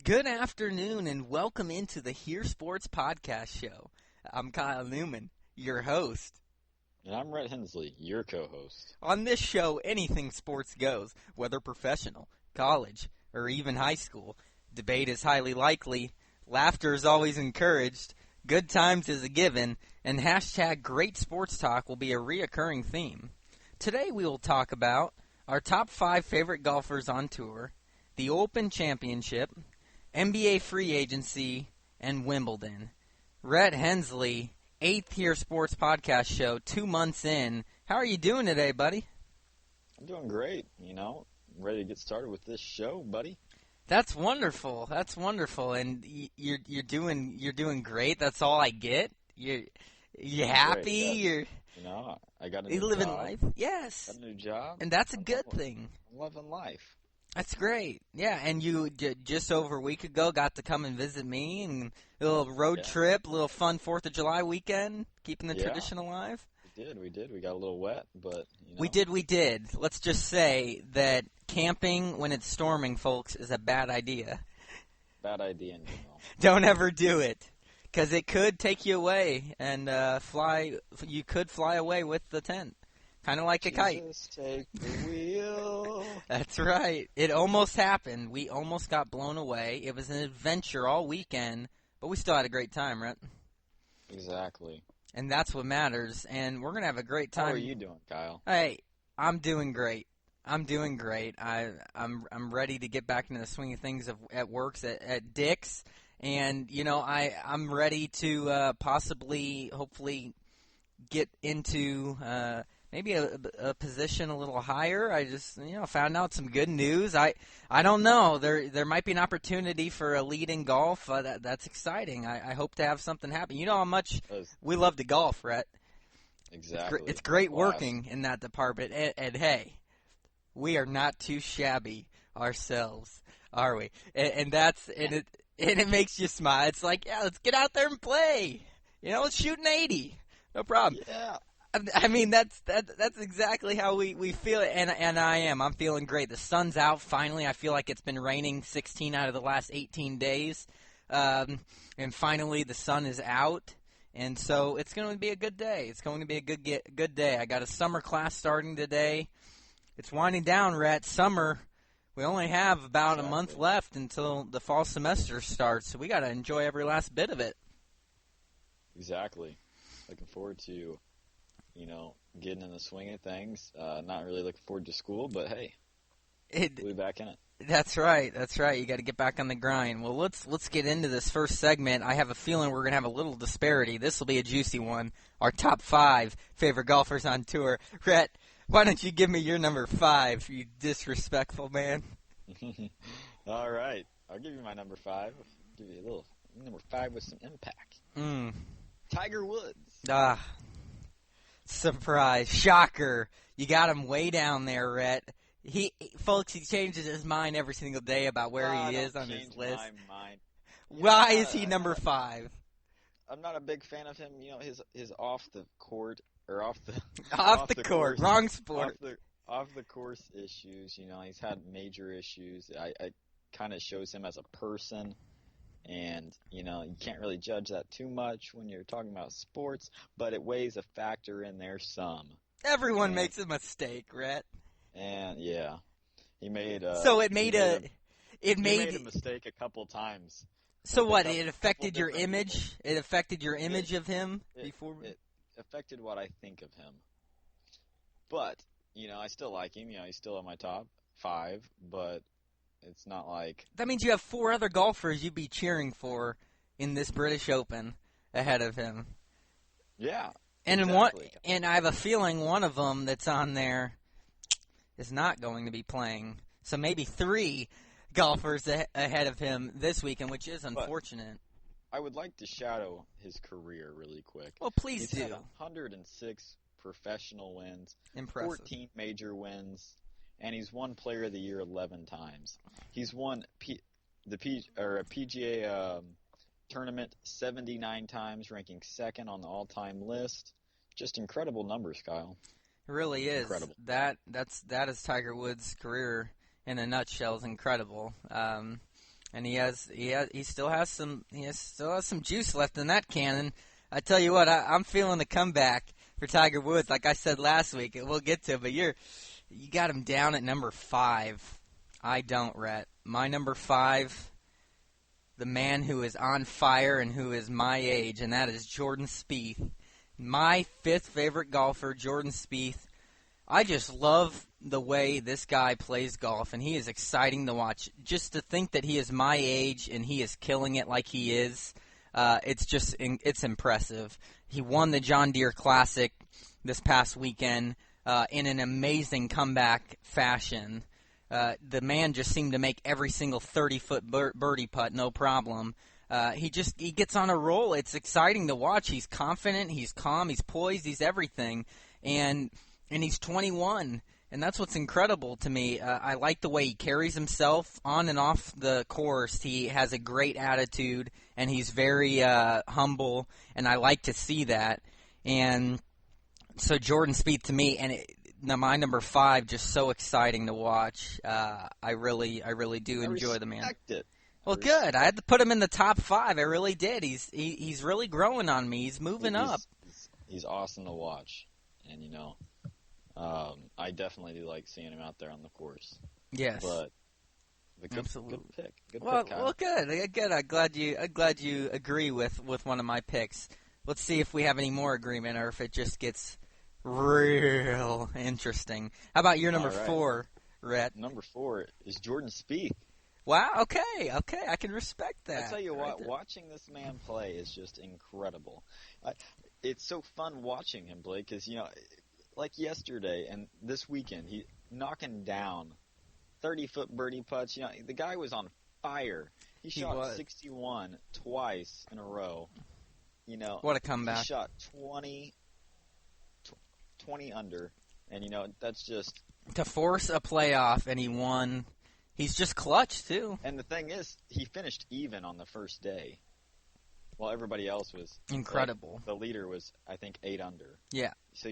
Good afternoon and welcome into the HearSports Podcast Show. I'm Kyle Newman, your host. And I'm Rhett Hensley, your co-host. On this show, anything sports goes, whether professional, college, or even high school. Debate is highly likely, laughter is always encouraged, good times is a given, and hashtag great sports talk will be a reoccurring theme. Today we will talk about our top 5 favorite golfers on tour, the Open Championship, NBA free agency, and Wimbledon. Rhett Hensley, 8th HearSports Podcast Show, 2 months in. How are you doing today, buddy? I'm doing great, I'm ready to get started with this show, buddy. That's wonderful. And you're doing great. That's all I get. You're happy. I got a new you living job. life. Yes. Got a new job. And that's a good thing. I'm loving life. That's great. Yeah, and you just over a week ago got to come and visit me, and a little road trip, a little fun 4th of July weekend, keeping the tradition alive. We did. We got a little wet, but, We did. Let's just say that camping when it's storming, folks, is a bad idea. Bad idea in general. Don't ever do it, because it could take you away, and you could fly away with the tent. Kind of like a kite. Take the wheel. That's right. It almost happened. We almost got blown away. It was an adventure all weekend, but we still had a great time, right? Exactly. And that's what matters. And we're gonna have a great time. How are you doing, Kyle? Hey, I'm doing great. I'm ready to get back into the swing of things at works at Dick's, and I'm ready to hopefully get into. Maybe a position a little higher. I just found out some good news. I don't know. There might be an opportunity for a lead in golf. That's exciting. I hope to have something happen. You know how much we love to golf, Rhett. Exactly. It's great working in that department. And hey, we are not too shabby ourselves, are we? And it makes you smile. It's like, yeah, let's get out there and play. Let's shoot an 80. No problem. Yeah. I mean, that's exactly how we feel it, and I'm feeling great. The sun's out finally. I feel like it's been raining 16 out of the last 18 days, and finally the sun is out, and so it's going to be a good day. It's going to be a good day. I got a summer class starting today. It's winding down, Rhett. Summer, we only have about a month left until the fall semester starts, so we got to enjoy every last bit of it. Exactly. Looking forward to getting in the swing of things. Not really looking forward to school, but hey, we'll be back in it. That's right. You got to get back on the grind. Well, let's get into this first segment. I have a feeling we're gonna have a little disparity. This will be a juicy one. Our top 5 favorite golfers on tour. Rhett, why don't you give me your number 5? You disrespectful man. All right, I'll give you my number 5. I'll give you a little number 5 with some impact. Tiger Woods. Surprise. Shocker. You got him way down there, Rhett. Folks, he changes his mind every single day about where he is on his list. My mind. Why is he number 5? I'm not a big fan of him. His off the court or off the court, wrong sport. Off the course issues. He's had major issues. I kind of shows him as a person. And, you can't really judge that too much when you're talking about sports, but it weighs a factor in there some. Everyone makes a mistake, Rhett. And, yeah. He made a mistake a couple times. So what, it affected your image? It affected your image of him before? It affected what I think of him. But, I still like him. He's still in my top 5, but it's not like... That means you have 4 other golfers you'd be cheering for in this British Open ahead of him. Yeah, and exactly. And I have a feeling one of them that's on there is not going to be playing. So maybe 3 golfers ahead of him this weekend, which is unfortunate. But I would like to shadow his career really quick. Well, please do. He's had 106 professional wins, impressive. 14 major wins. And he's won Player of the Year 11 times. He's won a PGA tournament 79 times, ranking 2nd on the all-time list. Just incredible numbers, Kyle. It really is. Incredible. That is Tiger Woods' career in a nutshell. Is incredible. And he still has some juice left in that cannon. I tell you what, I'm feeling the comeback for Tiger Woods. Like I said last week, we'll get to it, but you got him down at number 5. I don't, Rhett. My number 5, the man who is on fire and who is my age, and that is Jordan Spieth. My 5th favorite golfer, Jordan Spieth. I just love the way this guy plays golf, and he is exciting to watch. Just to think that he is my age and he is killing it like he is, it's impressive. He won the John Deere Classic this past weekend in an amazing comeback fashion. The man just seemed to make every single 30-foot birdie putt no problem. He gets on a roll. It's exciting to watch. He's confident, he's calm, he's poised, he's everything, and he's 21, and that's what's incredible to me. I like the way he carries himself on and off the course. He has a great attitude, and he's very humble, and I like to see that. And so Jordan Spieth to me, and my number 5, just so exciting to watch. I really do enjoy the man. It. Well, good. I had to put him in the top 5. I really did. He's really growing on me. He's moving up. He's awesome to watch, and I definitely do like seeing him out there on the course. Yes, but absolutely. Good pick. Good well, pick, Kyle. Well, good. I'm glad you agree with one of my picks. Let's see if we have any more agreement, or if it just gets real interesting. How about your number 4, Rhett? Number 4 is Jordan Spieth. Wow. Okay. I can respect that. I tell you what, watching this man play is just incredible. It's so fun watching him play because like yesterday and this weekend, he knocking down 30-foot birdie putts. The guy was on fire. He shot 61 twice in a row. What a comeback. He shot 20 under, and that's just to force a playoff, and he won. He's just clutch too. And the thing is, he finished even on the first day, while everybody else was incredible. The leader was, I think, 8 under. Yeah. So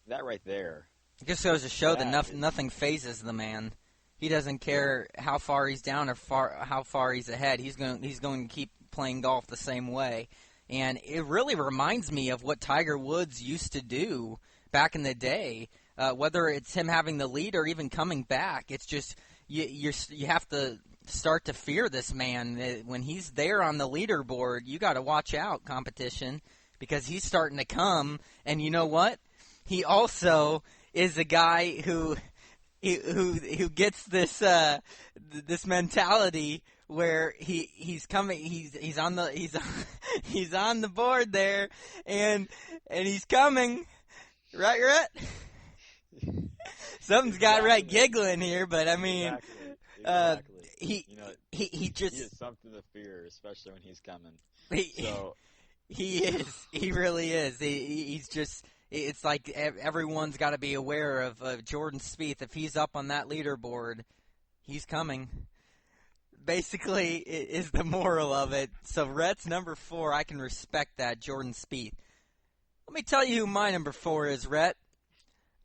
that right there. It just goes to show that nothing phases the man. He doesn't care how far he's down or how far he's ahead. He's going to keep playing golf the same way. And it really reminds me of what Tiger Woods used to do back in the day. Whether it's him having the lead or even coming back, it's just you have to start to fear this man. When he's there on the leaderboard, you got to watch out, competition, because he's starting to come. And you know what? He also is a guy who gets this mentality where he's coming, he's on the board there, and he's coming, right, Rhett? Something's got Rhett giggling here, but I mean, exactly. He is something to fear, especially when he's coming. He really is. He's just. It's like everyone's got to be aware of Jordan Spieth. If he's up on that leaderboard, he's coming. Basically, is the moral of it. So Rhett's number 4, I can respect that, Jordan Spieth. Let me tell you who my number 4 is, Rhett.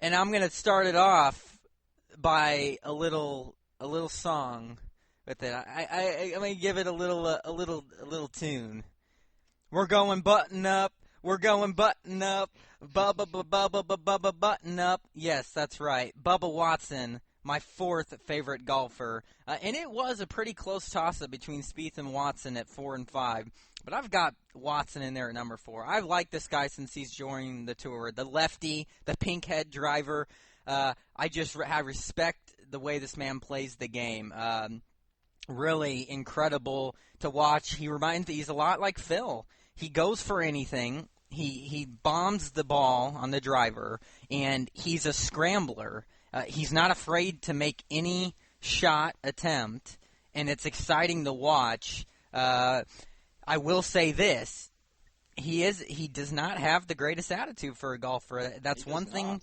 And I'm going to start it off by a little song with it. I'm going to give it a little tune. We're going button up. We're going button up. Bubba button up. Yes, that's right. Bubba Watson, my 4th favorite golfer. And it was a pretty close toss-up between Spieth and Watson at 4 and 5. But I've got Watson in there at number 4. I've liked this guy since he's joined the tour. The lefty, the pink head driver. I respect the way this man plays the game. Really incredible to watch. He's a lot like Phil. He goes for anything. He bombs the ball on the driver, and he's a scrambler. He's not afraid to make any shot attempt, and it's exciting to watch. I will say this. He does not have the greatest attitude for a golfer. That's one thing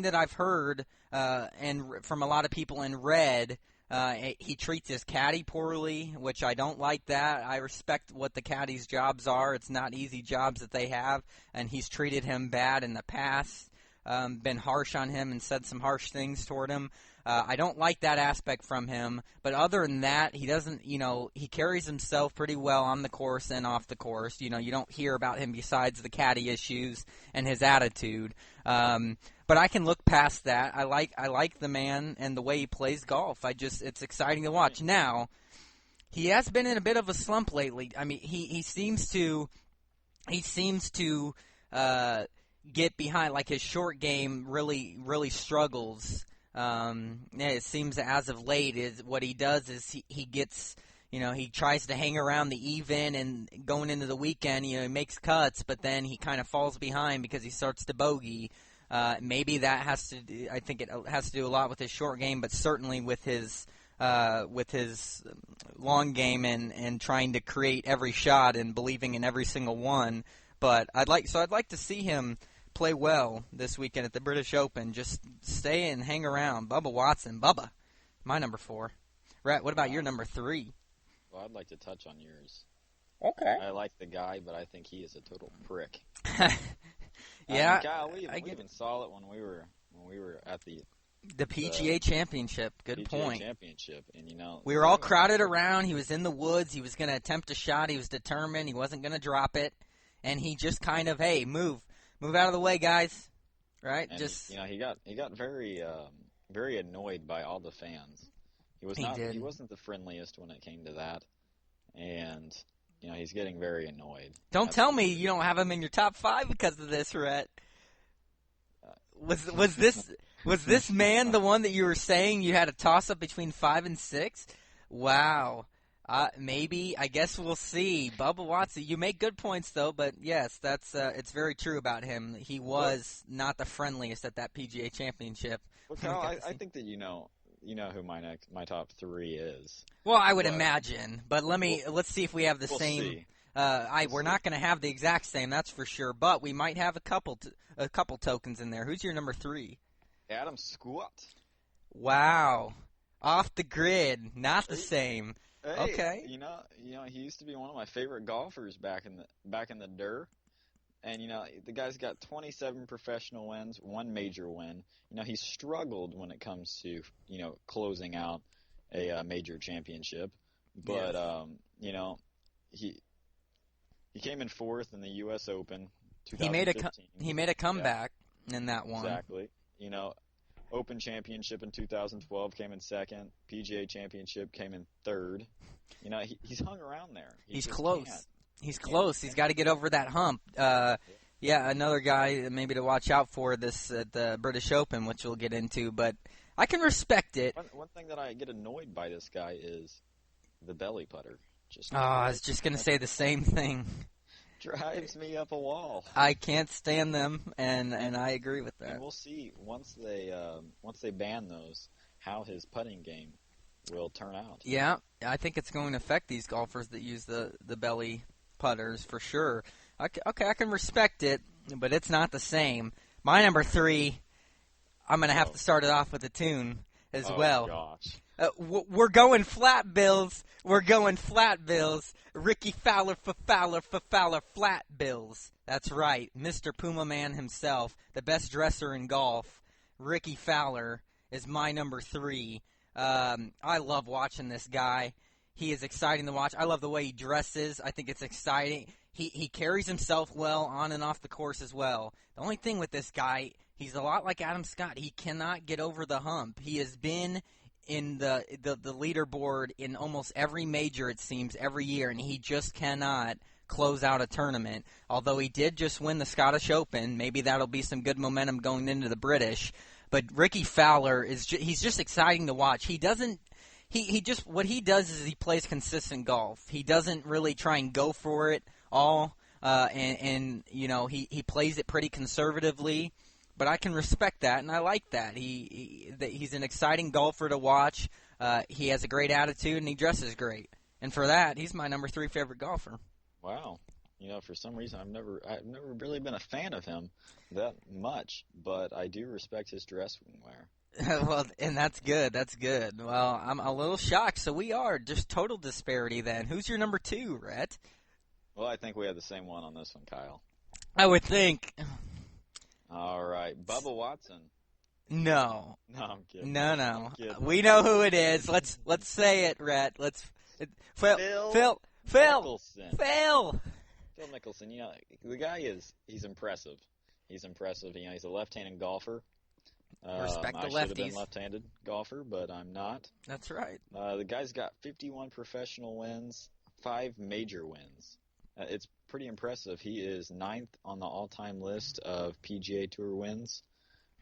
that I've heard and from a lot of people and read. He treats his caddy poorly, which I don't like that. I respect what the caddy's jobs are. It's not easy jobs that they have, and he's treated him bad in the past. been harsh on him and said some harsh things toward him. I don't like that aspect from him, but other than that, he doesn't, he carries himself pretty well on the course and off the course. You don't hear about him besides the caddy issues and his attitude. But I can look past that. I like the man and the way he plays golf. It's exciting to watch. Now, he has been in a bit of a slump lately. I mean, he seems to get behind, like his short game really struggles. It seems as of late is what he does is he gets, he tries to hang around the even, and going into the weekend, he makes cuts, but then he kind of falls behind because he starts to bogey. Maybe that has to do, I think it has to do a lot with his short game, but certainly with his long game and trying to create every shot and believing in every single one. But I'd like to see him play well this weekend at the British Open. Just stay and hang around. Bubba Watson. Bubba, my number 4. Rhett, what about your number 3? Well, I'd like to touch on yours. Okay. I like the guy, but I think he is a total prick. Yeah. Kyle, we even saw it when we were at the PGA Championship. Good PGA point. Championship, and we were all crowded around. He was in the woods. He was going to attempt a shot. He was determined. He wasn't going to drop it, and he just kind of, hey, move out of the way, guys. Right? And just he got very very annoyed by all the fans. He wasn't the friendliest when it came to that, and he's getting very annoyed. Don't tell me you don't have him in your top 5 because of this, Rhett. Was this man the one that you were saying you had a toss-up between 5 and 6? Wow. Maybe. I guess we'll see. Bubba Watson, you make good points, though, but yes, that's it's very true about him. He was not the friendliest at that PGA Championship. Well, Kyle, I think that you know who my top 3 is. Well, I would imagine, but let's see if we have the same. We're not going to have the exact same, that's for sure, but we might have a couple tokens in there. Who's your number 3? Adam Scott. Wow, off the grid, not the same. Hey, okay. He used to be one of my favorite golfers back in the dirt. And, the guy's got 27 professional wins, 1 major win. He struggled when it comes to, closing out a major championship. But, yes. He came in 4th in the U.S. Open 2015. He made a comeback in that one. Exactly. Open Championship in 2012 came in 2nd. PGA Championship came in 3rd. He's hung around there. He's close. He's close. He's got to get over that hump. Yeah, another guy maybe to watch out for this at the British Open, which we'll get into. But I can respect it. One thing that I get annoyed by this guy is the belly putter. I was just going to say the same thing. Drives me up a wall. I can't stand them, and I agree with that. And we'll see once they ban those how his putting game will turn out. Yeah, I think it's going to affect these golfers that use the belly putters for sure. Okay, I can respect it, but it's not the same. My number 3, I'm going to have to start it off with a tune as well. Oh, gosh. We're going flat bills. We're going flat bills. Ricky Fowler for Fowler, flat bills. That's right. Mr. Puma Man himself, the best dresser in golf. Ricky Fowler is my number 3. I love watching this guy. He is exciting to watch. I love the way he dresses. I think it's exciting. He carries himself well on and off the course as well. The only thing with this guy, he's a lot like Adam Scott. He cannot get over the hump. He has been in the leaderboard in almost every major, it seems, every year, and he just cannot close out a tournament. Although he did just win the Scottish Open, maybe that'll be some good momentum going into the British. But Ricky Fowler he's just exciting to watch. He doesn't. He just what he does is he plays consistent golf. He doesn't really try and go for it all, and he plays it pretty conservatively. But I can respect that, and I like that. He's an exciting golfer to watch. He has a great attitude, and he dresses great. And for that, he's my number 3 favorite golfer. Wow. For some reason, I've never really been a fan of him that much, but I do respect his dress wear. Well, and that's good. That's good. Well, I'm a little shocked. So we are just total disparity then. Who's your number 2, Rhett? Well, I think we have the same one on this one, Kyle. I would think. All right, Bubba Watson. No. No, I'm kidding. No. I'm kidding. We know who it is. Let's say it, Rhett. Phil Mickelson. Phil Mickelson. You know, the guy he's impressive. He's impressive. You know, he's a left-handed golfer. Respect the I should have been lefties. left-handed golfer, but I'm not. That's right. The guy's got 51 professional wins, 5 major wins. It's pretty impressive. He is 9th on the all-time list of PGA Tour wins,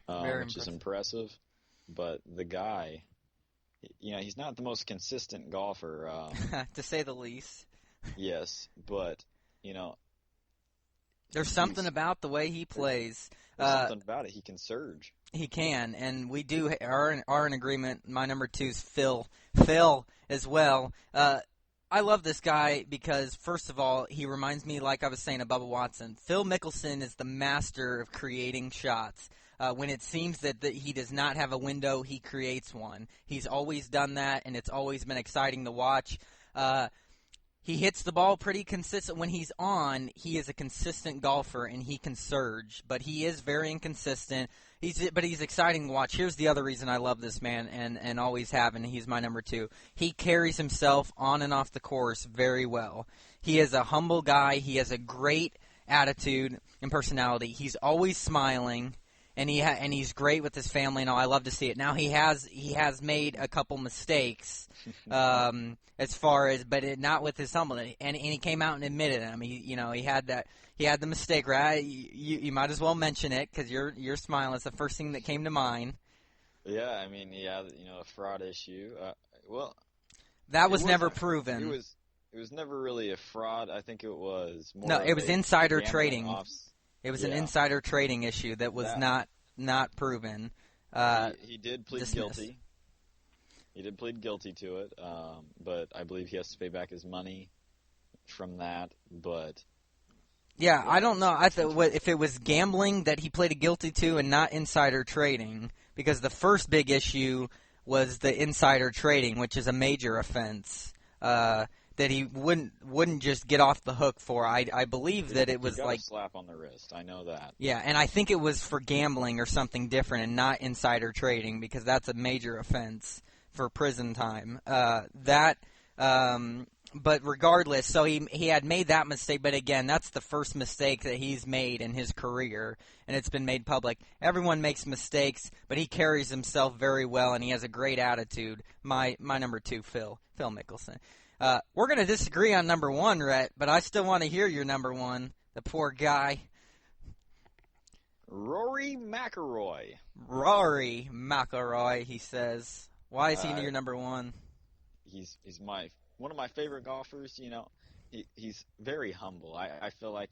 which is impressive. But the guy, you know, he's not the most consistent golfer. To say the least. Yes, but, you know. There's something about the way he plays. There's something about it. He can surge. He can, and we are in agreement. My number 2 is Phil. Phil as well. I love this guy because, first of all, he reminds me, like I was saying, of Bubba Watson. Phil Mickelson is the master of creating shots. When it seems that he does not have a window, he creates one. He's always done that, and it's always been exciting to watch. He hits the ball pretty consistent. When he's on, he is a consistent golfer, and he can surge. But he is very inconsistent. But he's exciting to watch. Here's the other reason I love this man and always have, and he's my number 2. He carries himself on and off the course very well. He is a humble guy. He has a great attitude and personality. He's always smiling. And he's great with his family, and all. I love to see it. Now he has made a couple mistakes, as far as, but not with his humbleness. And he came out and admitted them. He had the mistake, right? You might as well mention it because you're smiling. It's the first thing that came to mind. Yeah, I mean, a fraud issue. That was never proven. It was never really a fraud. I think it was more. No, it was insider trading. It was an Yeah. insider trading issue that was not proven. He did plead guilty. He did plead guilty to it, but I believe he has to pay back his money from that. But yeah, I don't know. I thought if it was gambling that he pleaded guilty to and not insider trading, because the first big issue was the insider trading, which is a major offense. That he wouldn't just get off the hook for. I believe that it was like like a slap on the wrist. I know that. Yeah, and I think it was for gambling or something different and not insider trading because that's a major offense for prison time. But regardless, so he had made that mistake. But again, that's the first mistake that he's made in his career, and it's been made public. Everyone makes mistakes, but he carries himself very well, and he has a great attitude. My number 2, Phil Mickelson. We're going to disagree on number 1, Rhett, but I still want to hear your number 1. The poor guy. Rory McIlroy. Rory McIlroy, he says. Why is he your number 1? He's one of my favorite golfers. You know, he's very humble. I feel like,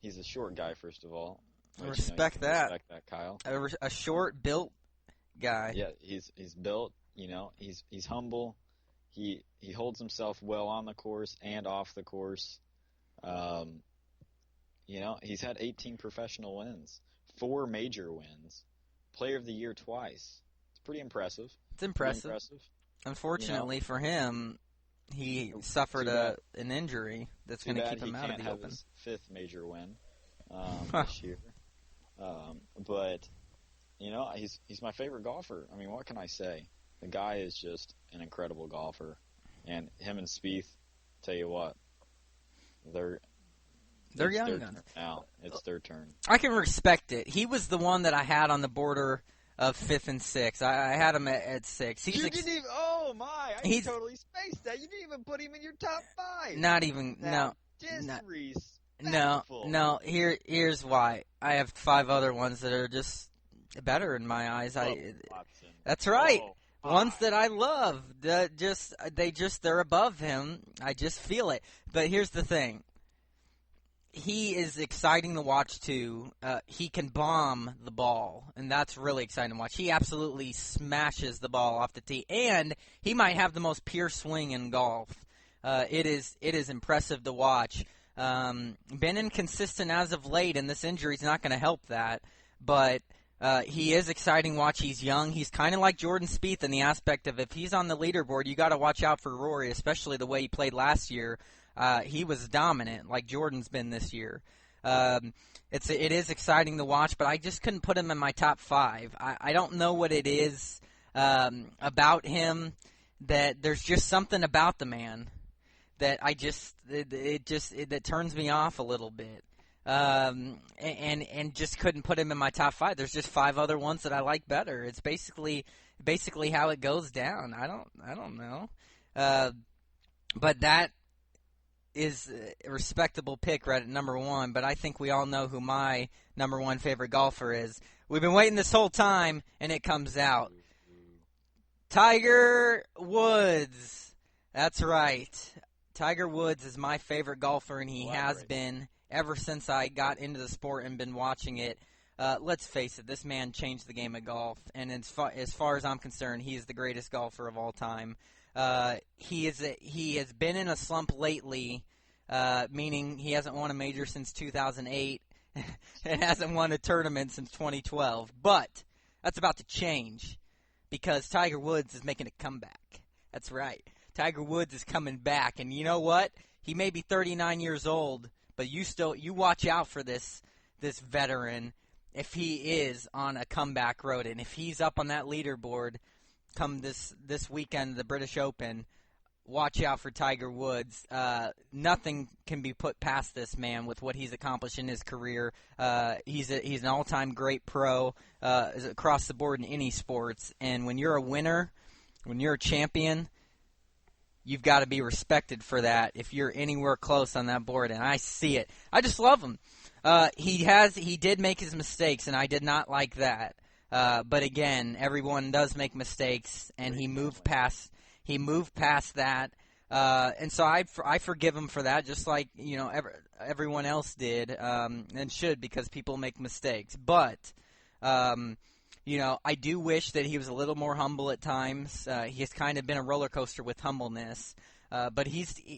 he's a short guy, first of all. I respect that. Respect that, Kyle. A short, built guy. Yeah, he's built. He's humble. He holds himself well on the course and off the course. He's had 18 professional wins, 4 major wins, Player of the Year twice. It's pretty impressive. It's impressive. Unfortunately for him, he suffered an injury that's going to keep him out of the Open. His 5th major win this year. But he's my favorite golfer. I mean, what can I say? The guy is just an incredible golfer, and him and Spieth, tell you what, they're young guns now. It's their turn. I can respect it. He was the one that I had on the border of 5th and 6th. I had him at 6. You didn't even. Oh my! I totally spaced that. You didn't even put him in your top 5. Not even. Now, No. Here's why. I have 5 other ones that are just better in my eyes. That's right. Ones that I love, they're above him. I just feel it. But here's the thing. He is exciting to watch, too. He can bomb the ball, and that's really exciting to watch. He absolutely smashes the ball off the tee, and he might have the most pure swing in golf. It is impressive to watch. Been inconsistent as of late, and this injury is not going to help that. But he is exciting to watch. He's young. He's kind of like Jordan Spieth in the aspect of if he's on the leaderboard, you got to watch out for Rory, especially the way he played last year. He was dominant, like Jordan's been this year. It is exciting to watch, but I just couldn't put him in my top 5. I don't know what it is about him, that there's just something about the man that that turns me off a little bit. And just couldn't put him in my top 5. There's just 5 other ones that I like better. It's basically how it goes down. I don't know. But that is a respectable pick right at number 1, but I think we all know who my number 1 favorite golfer is. We've been waiting this whole time, and it comes out. Tiger Woods. That's right. Tiger Woods is my favorite golfer, and he has been ever since I got into the sport and been watching it. Let's face it, this man changed the game of golf, and as far as I'm concerned, he is the greatest golfer of all time. He has been in a slump lately, meaning he hasn't won a major since 2008 and hasn't won a tournament since 2012. But that's about to change because Tiger Woods is making a comeback. That's right. Tiger Woods is coming back, and you know what? He may be 39 years old, but you watch out for this veteran if he is on a comeback road, and if he's up on that leaderboard come this weekend, the British Open. Watch out for Tiger Woods. Nothing can be put past this man with what he's accomplished in his career. He's an all-time great pro across the board in any sports. And when you're a winner, when you're a champion, you've got to be respected for that if you're anywhere close on that board. And I see it. I just love him. He did make his mistakes, and I did not like that. But again, everyone does make mistakes, and he moved past that, and so I forgive him for that, just like everyone else did, and should, because people make mistakes. But I do wish that he was a little more humble at times. He has kind of been a roller coaster with humbleness. But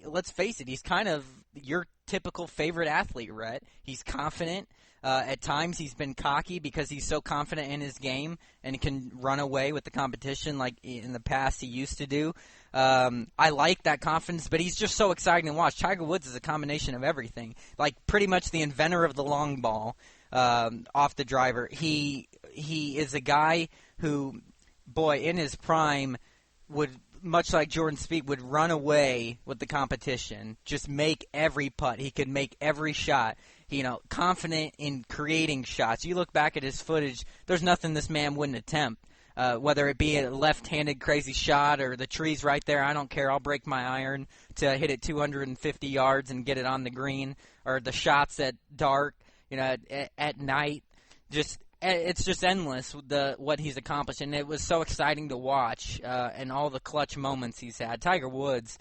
let's face it, he's kind of your typical favorite athlete, Rhett. He's confident. At times he's been cocky because he's so confident in his game and can run away with the competition like in the past he used to do. I like that confidence, but he's just so exciting to watch. Tiger Woods is a combination of everything, like pretty much the inventor of the long ball off the driver. He is a guy who, boy, in his prime would, much like Jordan Spieth, would run away with the competition, just make every putt. He could make every shot. Confident in creating shots. You look back at his footage, there's nothing this man wouldn't attempt, whether it be a left-handed crazy shot or the trees right there. I don't care. I'll break my iron to hit it 250 yards and get it on the green, or the shots at dark, at night. It's just endless, what he's accomplished, and it was so exciting to watch, and all the clutch moments he's had. Tiger Woods,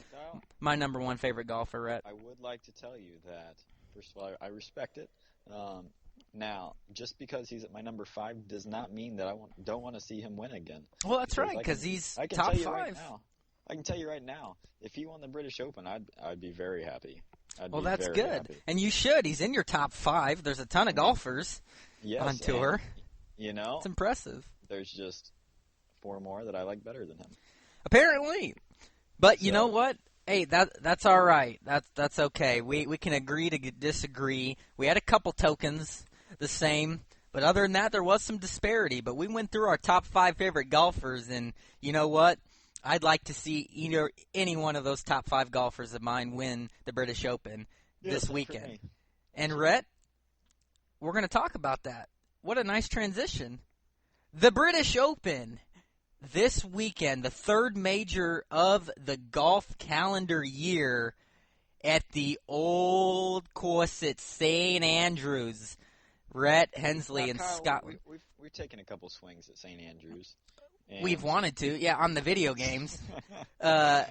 my number 1 favorite golfer, Rhett. I would like to tell you that, first of all, I respect it. Now, just because he's at my number 5 does not mean that I don't want to see him win again. Well, that's right, because he's top 5. I can tell you right now, if he won the British Open, I'd be very happy. Well, that's good. Happy. And you should. He's in your top 5. There's a ton of golfers on tour. It's impressive. There's just 4 more that I like better than him. Apparently. But you know what? Hey, that's all right. That's okay. We can agree to disagree. We had a couple tokens the same, but other than that, there was some disparity. But we went through our top 5 favorite golfers, and you know what? I'd like to see any one of those top 5 golfers of mine win the British Open this weekend. And Rhett, we're going to talk about that. What a nice transition. The British Open this weekend, the 3rd major of the golf calendar year at the old course at St. Andrews. Rhett Hensley in Scotland. We've taken a couple swings at St. Andrews. We've wanted to, on the video games. I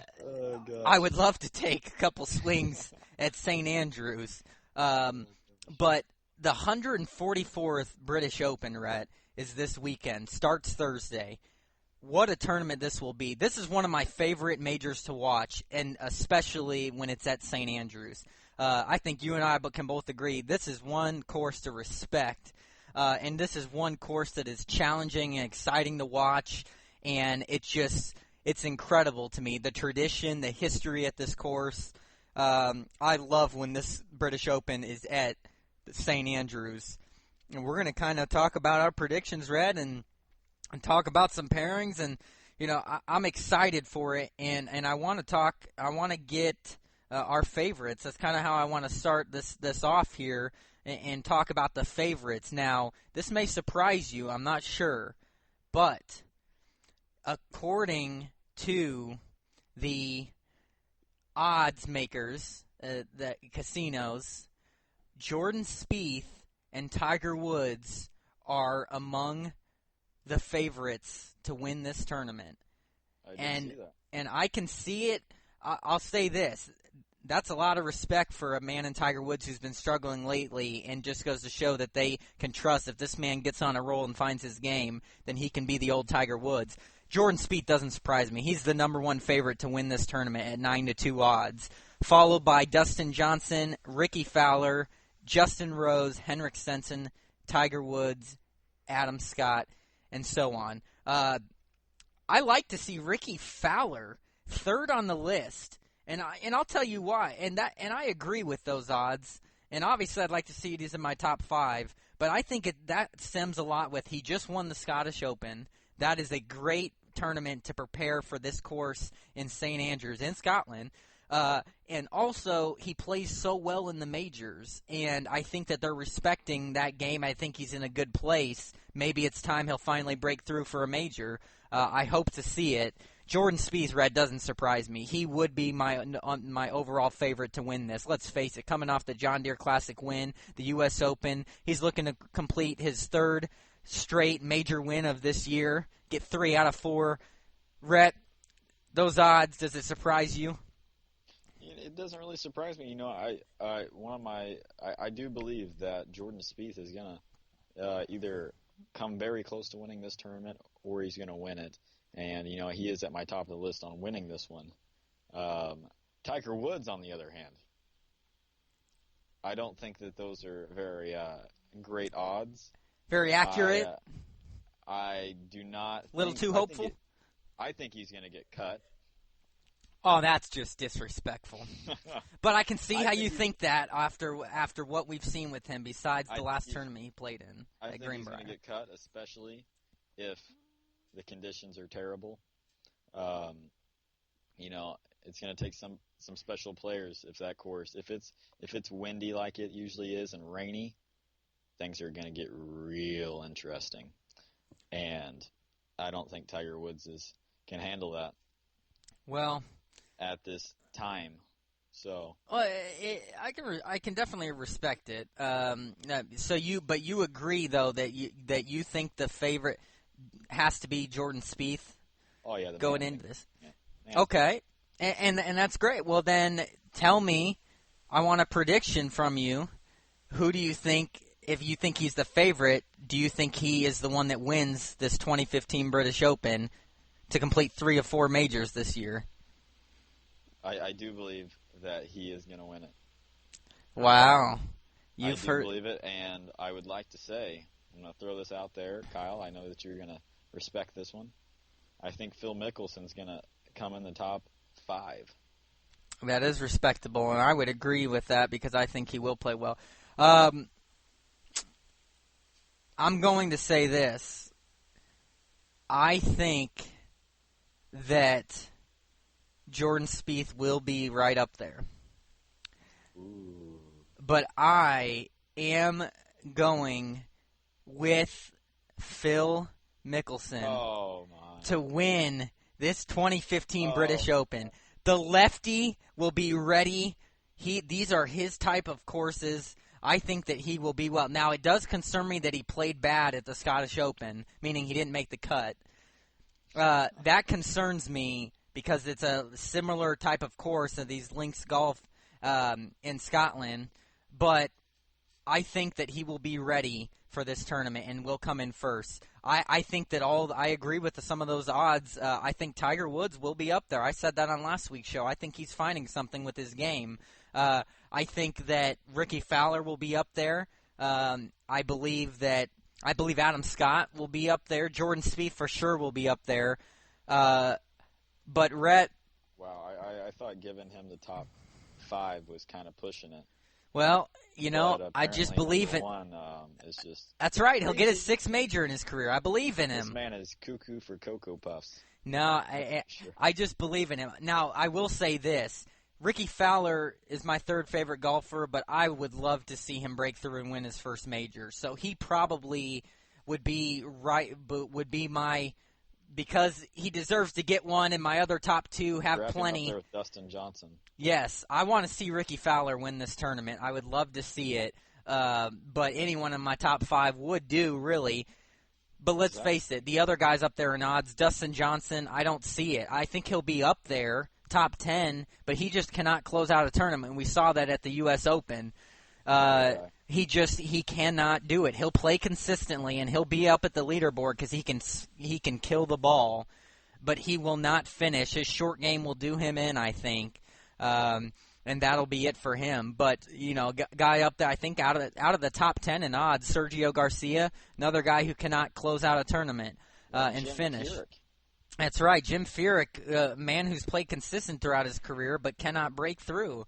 would love to take a couple swings at St. Andrews. But the 144th British Open, Rhett, is this weekend. Starts Thursday. What a tournament this will be. This is one of my favorite majors to watch, and especially when it's at St. Andrews. I think you and I can both agree this is one course to respect, and this is one course that is challenging and exciting to watch, and it's incredible to me. The tradition, the history at this course. I love when this British Open is at St. Andrews. And we're going to kind of talk about our predictions, Red, and talk about some pairings. And, I'm excited for it. And I want to get our favorites. That's kind of how I want to start this off here and talk about the favorites. Now, this may surprise you. I'm not sure. But according to the odds makers, the casinos, Jordan Spieth and Tiger Woods are among the favorites to win this tournament. I didn't see that. And I can see it. I'll say this. That's a lot of respect for a man in Tiger Woods who's been struggling lately, and just goes to show that they can trust if this man gets on a roll and finds his game, then he can be the old Tiger Woods. Jordan Spieth doesn't surprise me. He's the number one favorite to win this tournament at 9-2 odds, followed by Dustin Johnson, Ricky Fowler, Justin Rose, Henrik Stenson, Tiger Woods, Adam Scott, and so on. I like to see Ricky Fowler third on the list, and I'll tell you why. And I agree with those odds. And obviously, I'd like to see he's in my top 5. But I think that stems a lot with he just won the Scottish Open. That is a great tournament to prepare for this course in St. Andrews in Scotland. And also, he plays so well in the majors, and I think that they're respecting that game. I think he's in a good place. Maybe it's time he'll finally break through for a major. I hope to see it. Jordan Spieth, Red, doesn't surprise me. He would be my overall favorite to win this. Let's face it, coming off the John Deere Classic win, the U.S. Open, he's looking to complete his third straight major win of this year, get 3 out of 4. Rhett, those odds, does it surprise you? It doesn't really surprise me. I do believe that Jordan Spieth is gonna either come very close to winning this tournament or he's gonna win it. And he is at my top of the list on winning this one. Tiger Woods, on the other hand, I don't think that those are very great odds. Very accurate. I do not. A little too hopeful. I think he's gonna get cut. Oh, that's just disrespectful. But I can see how you think that after what we've seen with him, besides the last tournament he played in at Greenbrier. I think he's going to get cut, especially if the conditions are terrible. It's going to take some special players if that course, if it's windy like it usually is and rainy, things are going to get real interesting. And I don't think Tiger Woods can handle that. Well, at this time, so I can definitely respect it. But you agree though that you think the favorite has to be Jordan Spieth. Oh yeah, going into this. Yeah. Okay, and that's great. Well then, tell me. I want a prediction from you. Who do you think? If you think he's the favorite, do you think he is the one that wins this 2015 British Open to complete 3 of 4 majors this year? I do believe that he is going to win it. Wow. I believe it, and I would like to say, I'm going to throw this out there, Kyle. I know that you're going to respect this one. I think Phil Mickelson's going to come in the top 5. That is respectable, and I would agree with that because I think he will play well. I'm going to say this. I think that Jordan Spieth will be right up there. Ooh. But I am going with Phil Mickelson to win this 2015 British Open. The lefty will be ready. These are his type of courses. I think that he will be well. Now, it does concern me that he played bad at the Scottish Open, meaning he didn't make the cut. That concerns me because it's a similar type of course of these links golf in Scotland. But I think that he will be ready for this tournament and will come in first. I think that I agree with some of those odds. I think Tiger Woods will be up there. I said that on last week's show. I think he's finding something with his game. I think that Ricky Fowler will be up there. I believe Adam Scott will be up there. Jordan Spieth for sure will be up there. But Rhett. Wow, I thought giving him the top 5 was kind of pushing it. Well, But I just apparently believe number it. one is just That's right. He'll get his crazy. 6th major in his career. I believe in This him. man is cuckoo for Cocoa Puffs. No, That's for sure. I just believe in him. Now, I will say this. Ricky Fowler is my 3rd favorite golfer, but I would love to see him break through and win his first major. So he probably would be right, but would be my, because he deserves to get one, and my other top 2 have Wrapping plenty. up there with Dustin Johnson. Yes, I want to see Ricky Fowler win this tournament. I would love to see it, but anyone in my top 5 would do, really. But let's face it, the other guys up there in odds, Dustin Johnson, I don't see it. I think he'll be up there, top 10, but he just cannot close out a tournament. We saw that at the U.S. Open. He cannot do it. He'll play consistently, and he'll be up at the leaderboard because he can kill the ball, but he will not finish. His short game will do him in, I think. And that'll be it for him. But guy up there, I think out of the top 10 in odds, Sergio Garcia, another guy who cannot close out a tournament and Jim finish. Furyk. That's right, Jim Furyk, a man who's played consistent throughout his career, but cannot break through,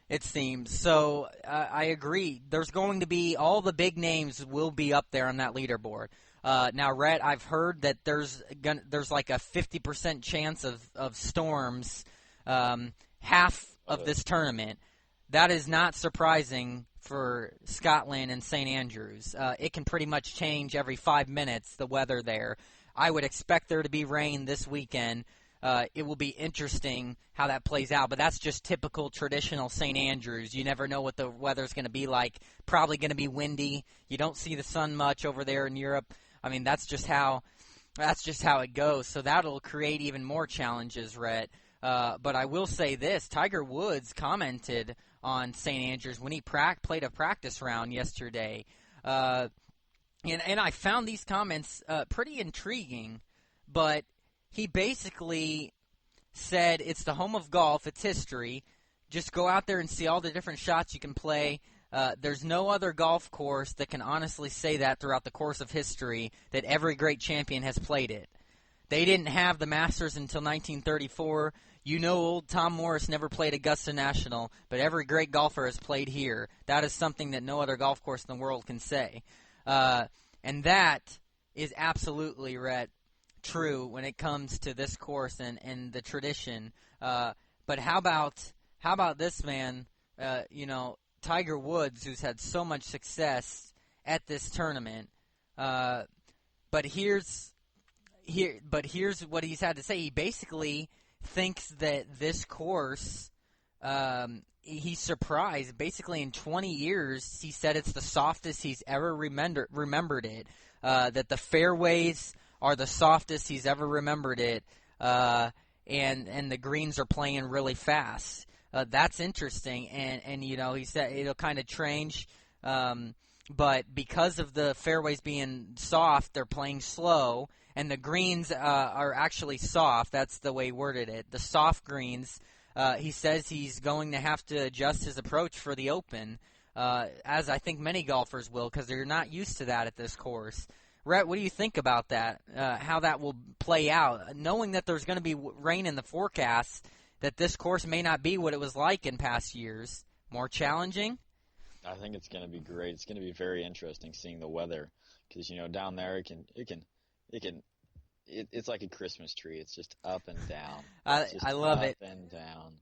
it seems. So I agree. There's going to be all the big names will be up there on that leaderboard. Now, Rhett, I've heard that there's like a 50% chance of storms. Half of this tournament. That is not surprising for Scotland and St. Andrews. It can pretty much change every 5 minutes, the weather there. I would expect there to be rain this weekend. It will be interesting how that plays out, but that's just typical traditional St. Andrews. You never know what the weather's going to be like. Probably going to be windy. You don't see the sun much over there in Europe. I mean, that's just how it goes. So that'll create even more challenges, Rhett. But I will say this, Tiger Woods commented on St. Andrews when he played a practice round yesterday. And I found these comments pretty intriguing, but he basically said it's the home of golf, it's history. Just go out there and see all the different shots you can play. There's no other golf course that can honestly say that throughout the course of history, that every great champion has played it. They didn't have the Masters until 1934. Old Tom Morris never played Augusta National, but every great golfer has played here. That is something that no other golf course in the world can say. And that is absolutely, Rhett, true when it comes to this course and the tradition. But how about this man, Tiger Woods, who's had so much success at this tournament. But here's what he's had to say. He basically thinks that this course, he's surprised. Basically, in 20 years, he said it's the softest he's ever remembered it. That the fairways are the softest he's ever remembered it, and the greens are playing really fast. That's interesting, and he said it'll kind of change. But because of the fairways being soft, they're playing slow. And the greens are actually soft. That's the way he worded it. The soft greens, he says he's going to have to adjust his approach for the Open, as I think many golfers will, because they're not used to that at this course. Rhett, what do you think about that, how that will play out? Knowing that there's going to be rain in the forecast, that this course may not be what it was like in past years. More challenging? I think it's going to be great. It's going to be very interesting seeing the weather because, down there it's like a Christmas tree. It's just up and down. I love it. Up and down.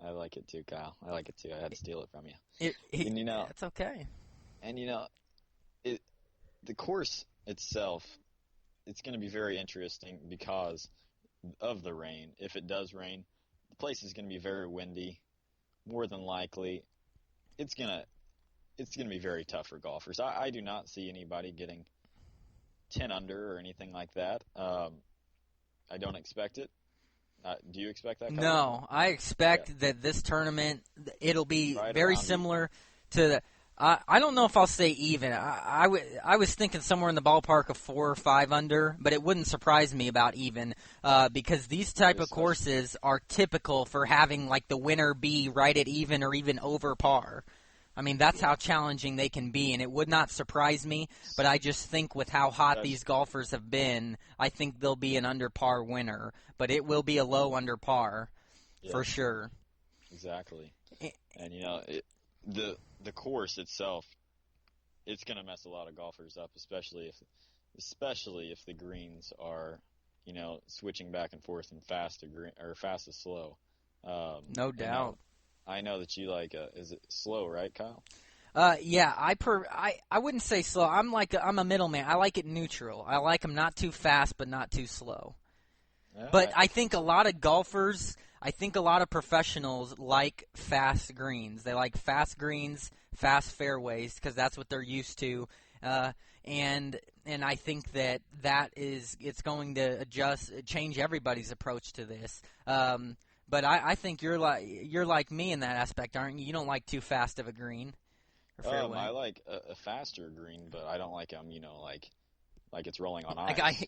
I like it too, Kyle. I like it too. I had to steal it from you. It's okay. And the course itself, it's going to be very interesting because of the rain. If it does rain, the place is going to be very windy. More than likely, it's going to be very tough for golfers. I do not see anybody getting 10 under or anything like that. I don't expect it. Do you expect that, Kyle? No, I expect that this tournament, it'll be right very similar to the I don't know if I'll say even. I was thinking somewhere in the ballpark of 4 or 5 under, but it wouldn't surprise me about even because these type of courses are typical for having like the winner be right at even or even over par. I mean, that's how challenging they can be, and it would not surprise me, but I just think with how hot these golfers have been, I think they'll be an under par winner, but it will be a low under par for sure. Exactly. And, the course itself, it's going to mess a lot of golfers up, especially if the greens are, switching back and forth from fast to slow. No doubt. I know that you like. Is it slow, right, Kyle? Yeah, I wouldn't say slow. I'm a middleman. I like it neutral. I like them not too fast, but not too slow. But I think a lot of golfers, I think a lot of professionals like fast greens. They like fast greens, fast fairways, because that's what they're used to. And I think it's going to change everybody's approach to this. But I think you're like me in that aspect, aren't you? You don't like too fast of a green or fairway. I like a faster green, but I don't like them, like it's rolling on ice.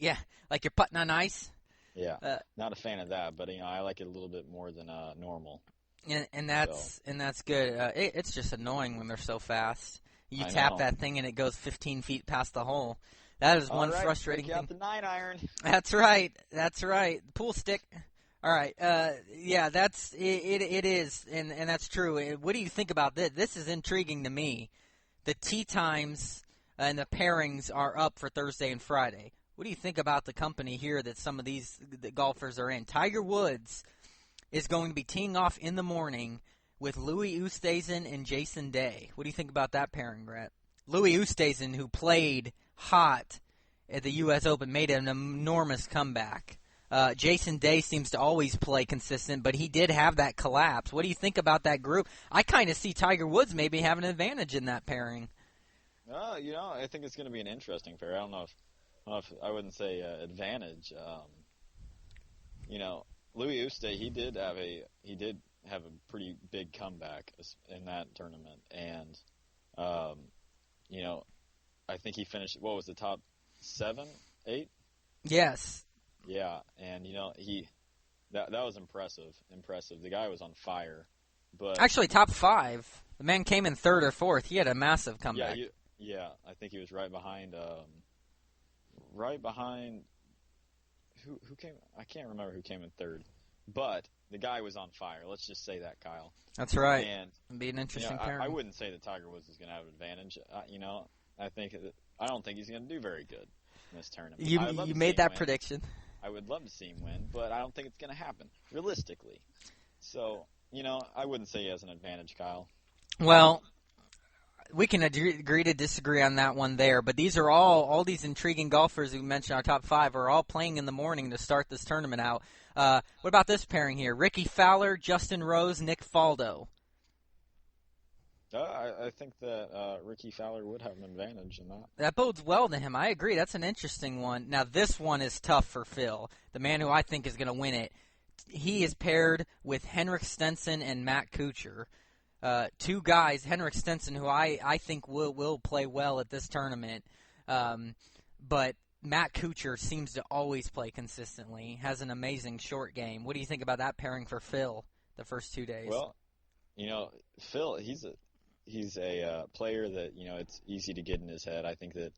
Like you're putting on ice. Yeah, not a fan of that, but I like it a little bit more than normal. And that's good. It's just annoying when they're so fast. You tap that thing and it goes 15 feet past the hole. That is one frustrating thing. Out the 9-iron. That's right. Pool stick. All right. Yeah, that's it. It is, and that's true. What do you think about this? This is intriguing to me. The tee times and the pairings are up for Thursday and Friday. What do you think about the company here that some of the golfers are in? Tiger Woods is going to be teeing off in the morning with Louis Oosthuizen and Jason Day. What do you think about that pairing, Brett? Louis Oosthuizen, who played hot at the U.S. Open, made an enormous comeback. Jason Day seems to always play consistent, but he did have that collapse. What do you think about that group? I kind of see Tiger Woods maybe having an advantage in that pairing. I think it's going to be an interesting pair. I don't know if I wouldn't say advantage. Louis Oosthuizen, he did have a pretty big comeback in that tournament, and I think he finished. What was the top 7, 8? Yes. Yeah, and that was impressive. The guy was on fire, but actually top 5. The man came in 3rd or 4th. He had a massive comeback. Yeah, I think he was right behind. Right behind who came? I can't remember who came in 3rd, but the guy was on fire. Let's just say that, Kyle. That's right. And it'd be an interesting pairing. I wouldn't say that Tiger Woods is going to have an advantage. I don't think he's going to do very good in this tournament. You made that prediction. I would love to see him win, but I don't think it's going to happen realistically. So I wouldn't say he has an advantage, Kyle. Well, we can agree to disagree on that one there, but these are all these intriguing golfers who mentioned our top 5 are all playing in the morning to start this tournament out. What about this pairing here? Ricky Fowler, Justin Rose, Nick Faldo. I think that Ricky Fowler would have an advantage in that. That bodes well to him. I agree. That's an interesting one. Now, this one is tough for Phil, the man who I think is going to win it. He is paired with Henrik Stenson and Matt Kuchar. 2 guys, Henrik Stenson, who I think will play well at this tournament, but Matt Kuchar seems to always play consistently, has an amazing short game. What do you think about that pairing for Phil the first 2 days? Well, Phil, he's a player that, it's easy to get in his head. I think that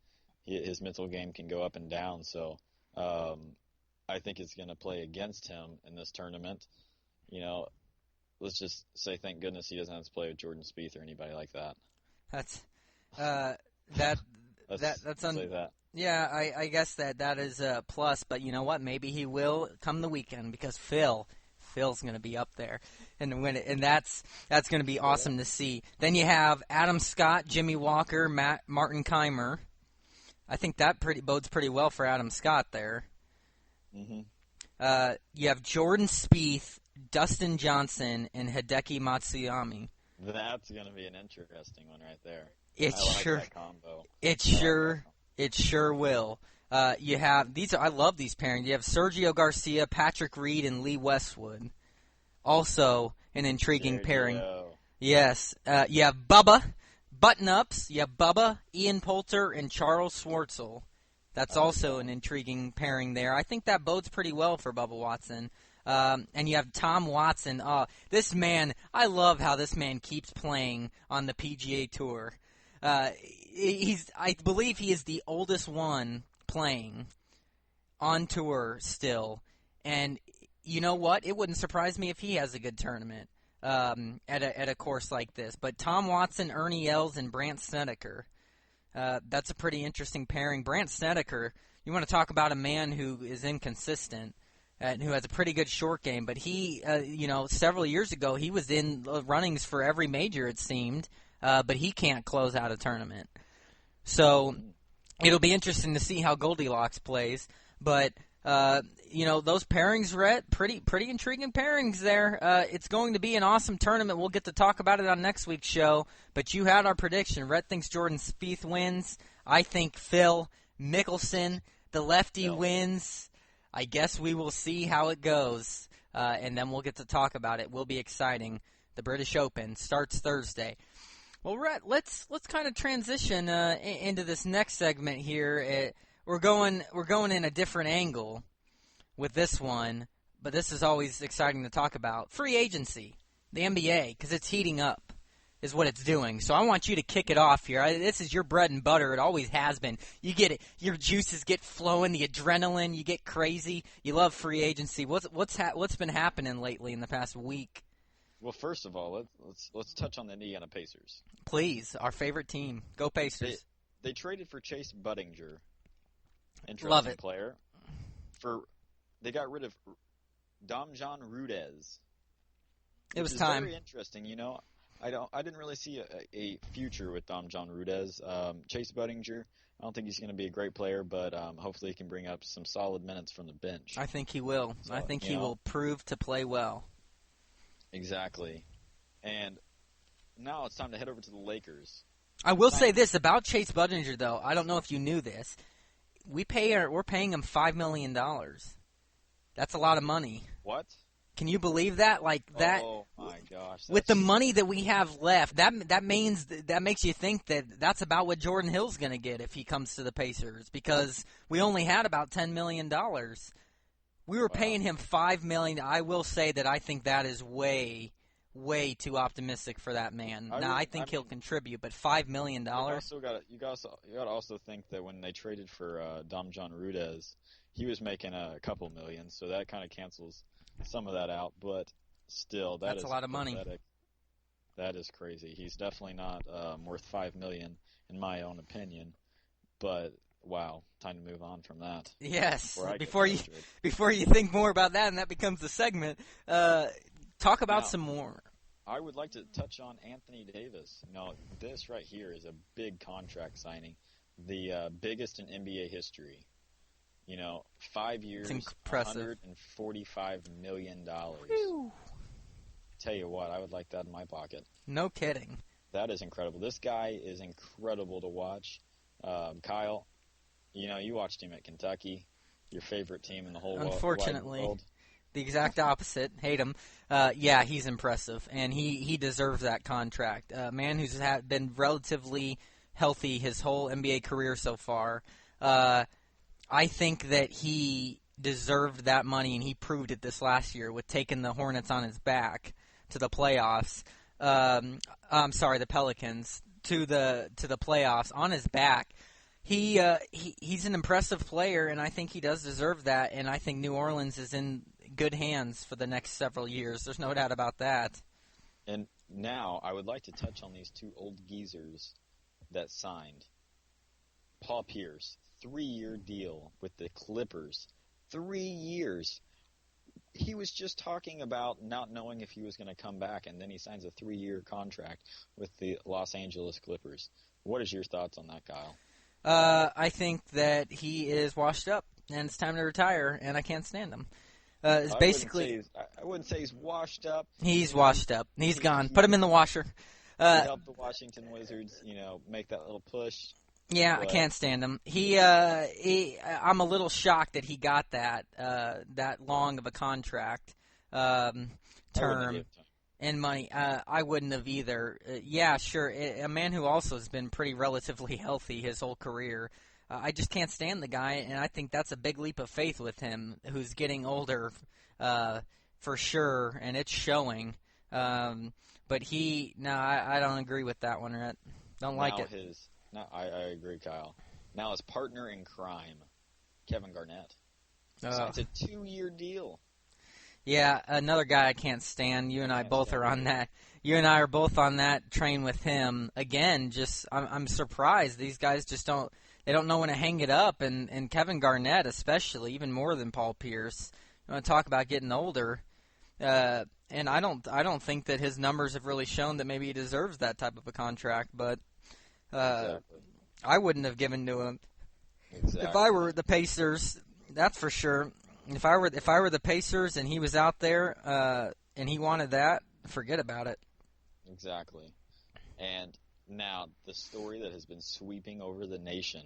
his mental game can go up and down, so I think it's going to play against him in this tournament. Let's just say thank goodness he doesn't have to play with Jordan Spieth or anybody like that. Yeah, I guess that is a plus, but you know what? Maybe he will come the weekend because Phil's going to be up there and win it, and that's going to be awesome to see. Then you have Adam Scott, Jimmy Walker, Martin Keimer. I think that bodes pretty well for Adam Scott there. Mm-hmm. You have Jordan Spieth, Dustin Johnson, and Hideki Matsuyama. That's going to be an interesting one right there. That combo. It sure will. You have I love these pairings. You have Sergio Garcia, Patrick Reed, and Lee Westwood. Also an intriguing pairing. Yes. You have Bubba, button-ups. You have Bubba, Ian Poulter, and Charles Schwartzel. That's also an intriguing pairing there. I think that bodes pretty well for Bubba Watson. And you have Tom Watson. This man, I love how this man keeps playing on the PGA Tour. I believe he is the oldest one playing on tour still. And you know what? It wouldn't surprise me if he has a good tournament. at a course like this. But Tom Watson, Ernie Els, and Brandt Snedeker, that's a pretty interesting pairing. Brandt Snedeker, you want to talk about a man who is inconsistent and who has a pretty good short game. But he, several years ago, he was in runnings for every major, it seemed, but he can't close out a tournament. So it'll be interesting to see how Goldilocks plays. But those pairings, Rhett, pretty intriguing pairings there. It's going to be an awesome tournament. We'll get to talk about it on next week's show. But you had our prediction. Rhett thinks Jordan Spieth wins. I think Phil Mickelson, the lefty, wins. I guess we will see how it goes, and then we'll get to talk about it. Will be exciting. The British Open starts Thursday. Well, Rhett, let's kind of transition into this next segment here. We're going in a different angle with this one, but this is always exciting to talk about. Free agency, the NBA, because it's heating up, is what it's doing. So I want you to kick it off here. This is your bread and butter. It always has been. You get it. Your juices get flowing, the adrenaline. You get crazy. You love free agency. What's been happening lately in the past week? Well, first of all, let's touch on the Indiana Pacers. Please, our favorite team. Go Pacers. They traded for Chase Budinger. Interesting Love it. player. They got rid of Damjan Rudez. It was time. Very interesting. I didn't really see a future with Damjan Rudez. Chase Budinger, I don't think he's going to be a great player, but hopefully he can bring up some solid minutes from the bench. I think he will. So, I think he will prove to play well. Exactly. And now it's time to head over to the Lakers. I will say this about Chase Budinger, though. I don't know if you knew this. We're paying him $5 million. That's a lot of money. What? Can you believe that? Like that? Oh my gosh! With the money that we have left, that makes you think that that's about what Jordan Hill's going to get if he comes to the Pacers, because we only had about $10 million. We were paying him $5 million. I will say that I think that is way too optimistic for that man. I think he'll contribute, but $5 million. You got to also think that when they traded for Damjan Rudez, he was making a couple million, so that kind of cancels some of that out. But still, that's a lot of money. That is crazy. He's definitely not worth $5 million, in my own opinion. But wow, time to move on from that. Yes. Before you think more about that, and that becomes the segment. Talk about some more. I would like to touch on Anthony Davis. This right here is a big contract signing, the biggest in NBA history. 5 years, $145 million. Whew. Tell you what, I would like that in my pocket. No kidding. That is incredible. This guy is incredible to watch. Kyle, you watched him at Kentucky, your favorite team in the whole world. Unfortunately, world. The exact opposite. Hate him. He's impressive, and he deserves that contract. A man who's been relatively healthy his whole NBA career so far. I think that he deserved that money, and he proved it this last year with taking the Hornets on his back to the playoffs. The Pelicans to the playoffs on his back. He's an impressive player, and I think he does deserve that. And I think New Orleans is in good hands for the next several years. There's no doubt about that. And now I would like to touch on these two old geezers that signed. Paul Pierce, 3-year deal with the Clippers. 3 years. He was just talking about not knowing if he was going to come back, and then he signs a 3-year contract with the Los Angeles Clippers. What is your thoughts on that, Kyle? I think that he is washed up, and it's time to retire, and I can't stand him. I wouldn't say he's washed up. He's washed up. He's gone. Put him in the washer. He helped the Washington Wizards, make that little push. Yeah, I can't stand him. I'm a little shocked that he got that long of a contract term and money. I wouldn't have either. Sure. A man who also has been pretty relatively healthy his whole career. I just can't stand the guy, and I think that's a big leap of faith with him, who's getting older for sure, and it's showing. But I don't agree with that one, Rhett. Don't like it. I agree, Kyle. Now his partner in crime, Kevin Garnett. So it's a 2-year deal. Yeah, another guy I can't stand. You and I Can't both stand are on him. that. You and I are both on that train with him. Again, just I'm surprised these guys just don't know when to hang it up, and Kevin Garnett especially, even more than Paul Pierce. You want to talk about getting older, and I don't think that his numbers have really shown that maybe he deserves that type of a contract, but Exactly. I wouldn't have given to him. Exactly. If I were the Pacers, that's for sure. If I were the Pacers and he was out there and he wanted that, forget about it. Exactly. And now the story that has been sweeping over the nation.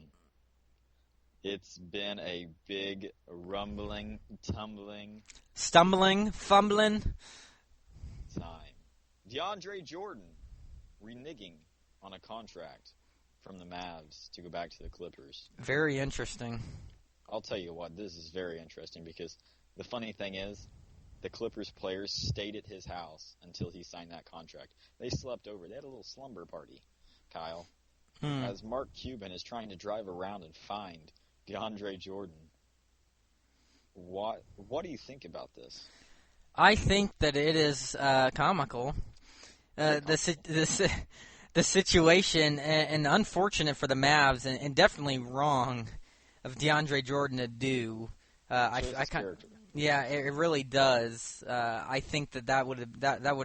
It's been a big rumbling, tumbling Stumbling, fumbling. time. DeAndre Jordan reneging on a contract from the Mavs to go back to the Clippers. Very interesting. I'll tell you what, this is very interesting because the funny thing is, the Clippers players stayed at his house until he signed that contract. They slept over. They had a little slumber party, Kyle, as Mark Cuban is trying to drive around and find DeAndre Jordan. What do you think about this? I think that it is comical. The situation and unfortunate for the Mavs and definitely wrong of DeAndre Jordan to do. Yeah, it really does. I think that would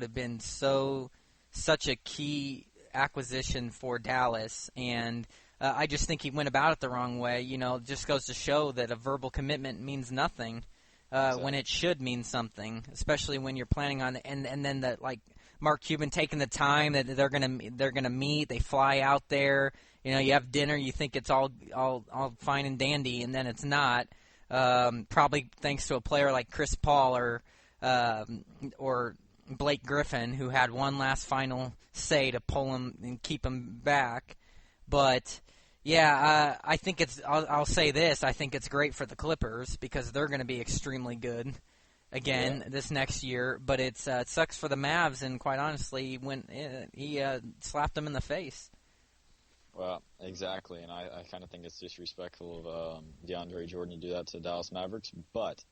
have been such a key acquisition for Dallas, and I just think he went about it the wrong way. You know, it just goes to show that a verbal commitment means nothing when it should mean something, especially when you're planning on and then that like Mark Cuban taking the time that they're gonna meet, they fly out there. You know, you have dinner, you think it's all fine and dandy, and then it's not. Probably thanks to a player like Chris Paul or Blake Griffin, who had one last final say to pull him and keep him back. But yeah, I think I'll say this: I think it's great for the Clippers because they're going to be extremely good again this next year. But it sucks for the Mavs, and quite honestly, when he slapped them in the face. Well, exactly, and I kind of think it's disrespectful of DeAndre Jordan to do that to the Dallas Mavericks, but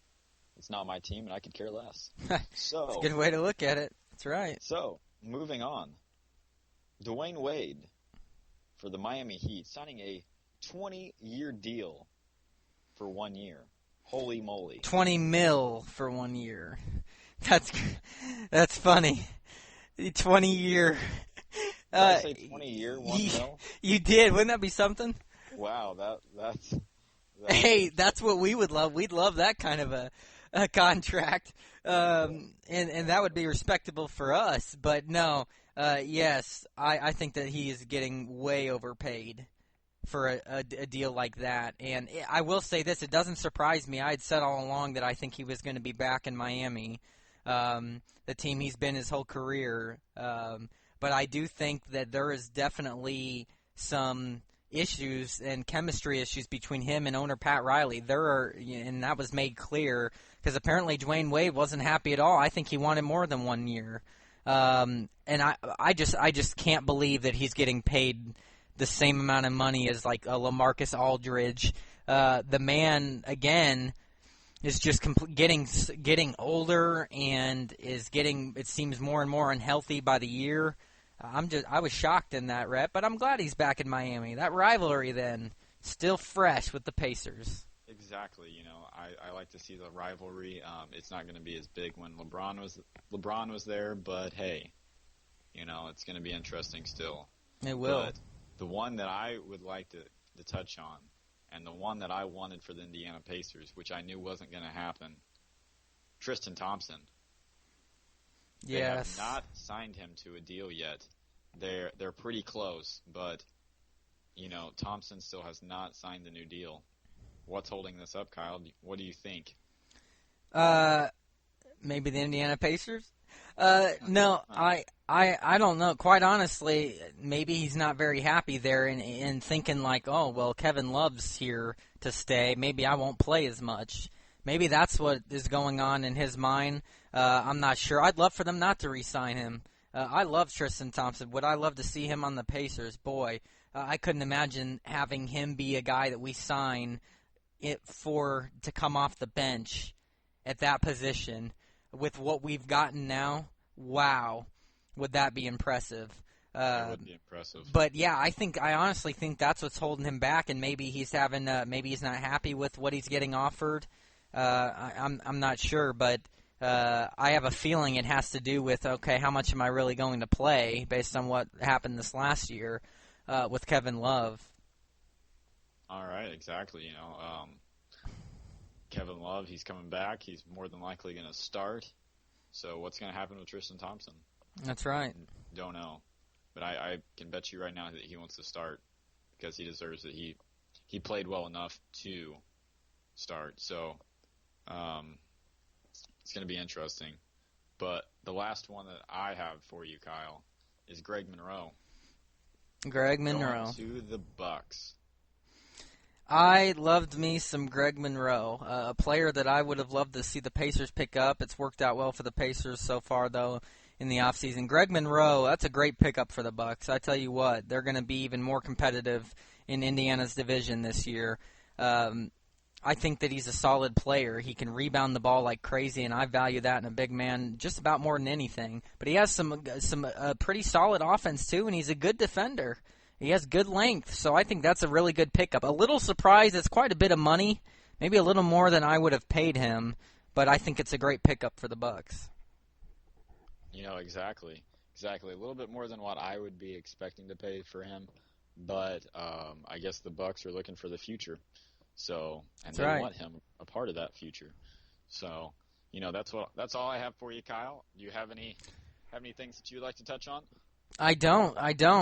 it's not my team, and I could care less. So, it's a good way to look at it. That's right. So, moving on. Dwayne Wade for the Miami Heat signing a 20-year deal for 1 year. Holy moly. 20 mil for 1 year. That's funny. 20-year. Did I say 20-year, 1 mil? You did. Wouldn't that be something? Wow, that's hey, that's what we would love. We'd love that kind of a contract, and that would be respectable for us. But no, yes, I think that he is getting way overpaid for a deal like that. And I will say this: it doesn't surprise me. I had said all along that I think he was going to be back in Miami, the team he's been his whole career. But I do think that there is definitely some issues and chemistry issues between him and owner Pat Riley. And that was made clear because apparently Dwayne Wade wasn't happy at all. I think he wanted more than 1 year, and I just can't believe that he's getting paid the same amount of money as like a LaMarcus Aldridge. The man again is just getting older and is getting, it seems, more and more unhealthy by the year. I was shocked in that, Rhett, but I'm glad he's back in Miami. That rivalry then still fresh with the Pacers. Exactly. You know, I like to see the rivalry. It's not going to be as big when LeBron was there, but hey, you know, it's going to be interesting still. It will. But the one that I would like to touch on, and the one that I wanted for the Indiana Pacers, which I knew wasn't going to happen, Tristan Thompson. Yes. They have not signed him to a deal yet. They're pretty close, but you know, Thompson still has not signed the new deal. What's holding this up, Kyle? What do you think? Maybe the Indiana Pacers? No, I don't know. Quite honestly, maybe he's not very happy there and thinking like, oh, well, Kevin Love's here to stay. Maybe I won't play as much. Maybe that's what is going on in his mind. I'm not sure. I'd love for them not to re-sign him. I love Tristan Thompson. Would I love to see him on the Pacers? Boy, I couldn't imagine having him be a guy that we sign to come off the bench at that position. with what we've gotten now, wow, would that be impressive. That would be impressive. But yeah, I honestly think that's what's holding him back, and maybe he's maybe he's not happy with what he's getting offered. I'm not sure, but I have a feeling it has to do with, okay, how much am I really going to play based on what happened this last year with Kevin Love. All right, exactly. Kevin Love, he's coming back. He's more than likely going to start. So what's going to happen with Tristan Thompson? That's right. Don't know. But I can bet you right now that he wants to start because he deserves it. He played well enough to start. So it's going to be interesting. But the last one that I have for you, Kyle, is Greg Monroe. Greg Monroe. Going to the Bucks. I loved me some Greg Monroe, a player that I would have loved to see the Pacers pick up. It's worked out well for the Pacers so far, though, in the offseason. Greg Monroe, that's a great pickup for the Bucks. I tell you what, they're going to be even more competitive in Indiana's division this year. I think that he's a solid player. He can rebound the ball like crazy, and I value that in a big man just about more than anything. But he has some pretty solid offense, too, and he's a good defender. He has good length, so I think that's a really good pickup. A little surprised, it's quite a bit of money, maybe a little more than I would have paid him, but I think it's a great pickup for the Bucks. Exactly. A little bit more than what I would be expecting to pay for him, but I guess the Bucks are looking for the future, and they want him a part of that future. So, that's all I have for you, Kyle. Do you have any things that you would like to touch on? I don't.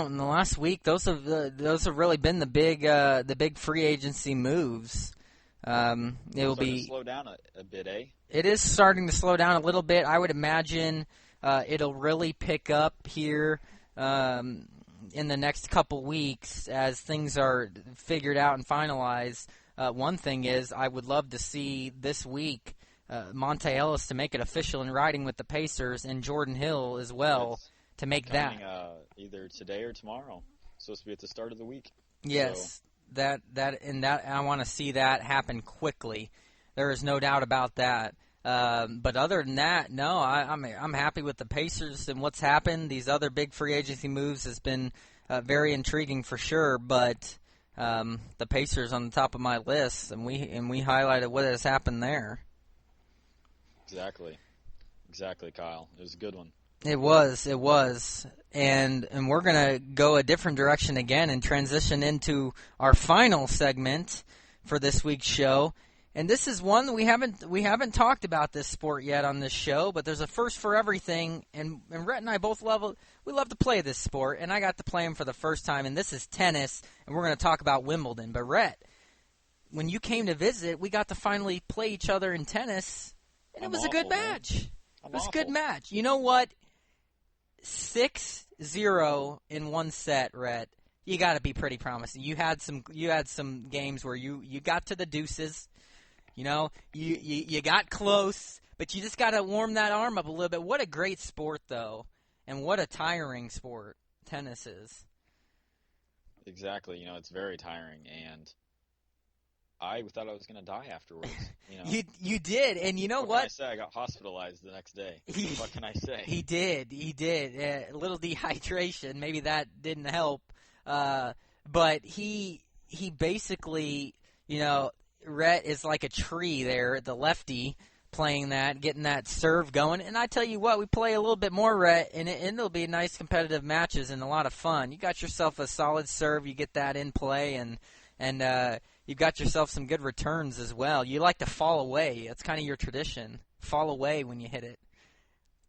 In the last week, those have really been the big free agency moves. It'll be slow down a bit, eh? It is starting to slow down a little bit. I would imagine it'll really pick up here in the next couple weeks as things are figured out and finalized. One thing is, I would love to see this week Monte Ellis to make it official in writing with the Pacers and Jordan Hill as well. To make coming, either today or tomorrow. It's supposed to be at the start of the week. Yes, so. that I want to see that happen quickly. There is no doubt about that. But other than that, no, I'm happy with the Pacers and what's happened. These other big free agency moves has been very intriguing for sure. But the Pacers on the top of my list, and we highlighted what has happened there. Exactly, Kyle. It was a good one. It was, and we're gonna go a different direction again and transition into our final segment for this week's show. And this is one that we haven't talked about this sport yet on this show, but there's a first for everything. And Rhett and I both love to play this sport, and I got to play him for the first time. And this is tennis, and we're gonna talk about Wimbledon. But Rhett, when you came to visit, we got to finally play each other in tennis, and it was a good match. It was a good match. You know what? 6-0 in one set, Rhett. You got to be pretty promising. You had some games where you got to the deuces. You got close, but you just got to warm that arm up a little bit. What a great sport, though, and what a tiring sport tennis is. Exactly. It's very tiring, and I thought I was going to die afterwards. You did, and you know what? What can I say? I got hospitalized the next day. What can I say? He did. A little dehydration. Maybe that didn't help. But he basically, Rhett is like a tree there, the lefty, playing that, getting that serve going. And I tell you what, we play a little bit more, Rhett, and it'll be nice competitive matches and a lot of fun. You got yourself a solid serve. You get that in play, and you've got yourself some good returns as well. You like to fall away. That's kind of your tradition. Fall away when you hit it.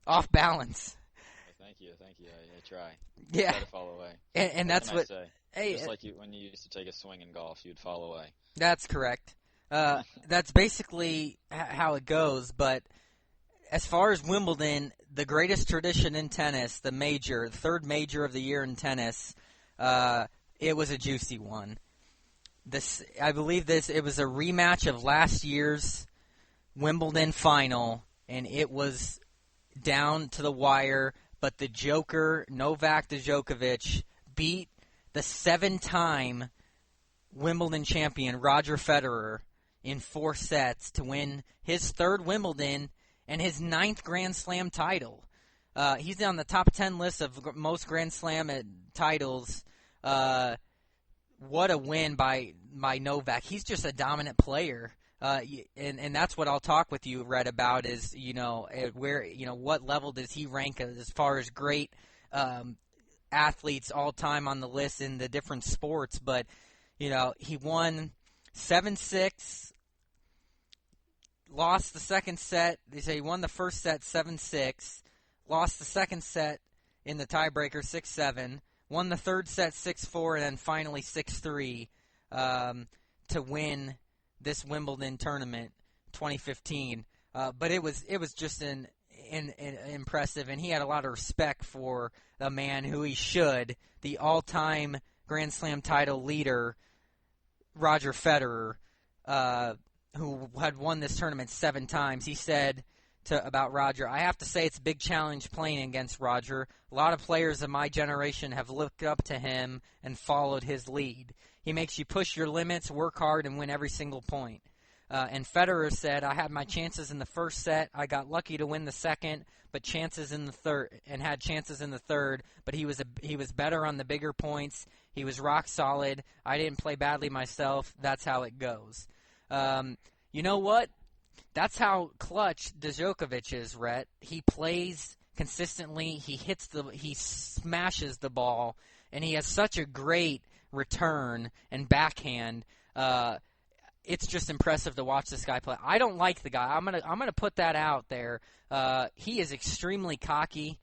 Off balance. Thank you. I try. Yeah. I try to fall away. And that's what. Hey, just like when you used to take a swing in golf, you'd fall away. That's correct. That's basically how it goes. But as far as Wimbledon, the greatest tradition in tennis, the third major of the year in tennis, it was a juicy one. I believe it was a rematch of last year's Wimbledon final, and it was down to the wire, but the Joker, Novak Djokovic, beat the 7-time Wimbledon champion, Roger Federer, in 4 sets to win his third Wimbledon, and his 9th Grand Slam title. He's on the top 10 list of most Grand Slam titles. What a win by Novak. He's just a dominant player. And that's what I'll talk with you, Rhett, about is, what level does he rank as far as great athletes all time on the list in the different sports. But, he won 7-6, lost the second set. They say he won the first set 7-6, lost the second set in the tiebreaker 6-7, won the third set 6-4, and then finally 6-3 to win this Wimbledon tournament 2015. But it was just an impressive, and he had a lot of respect for the man who he should, the all-time Grand Slam title leader, Roger Federer, who had won this tournament 7 times. He said about Roger, "I have to say it's a big challenge playing against Roger. A lot of players of my generation have looked up to him and followed his lead. He makes you push your limits, work hard, and win every single point." And Federer said, "I had my chances in the first set. I got lucky to win the second, but chances in the third, and had chances in the third. But he was better on the bigger points. He was rock solid. I didn't play badly myself. That's how it goes." You know what? That's how clutch Djokovic is, Rhett. He plays consistently. He smashes the ball, and he has such a great return and backhand. It's just impressive to watch this guy play. I don't like the guy. I'm gonna put that out there. He is extremely cocky.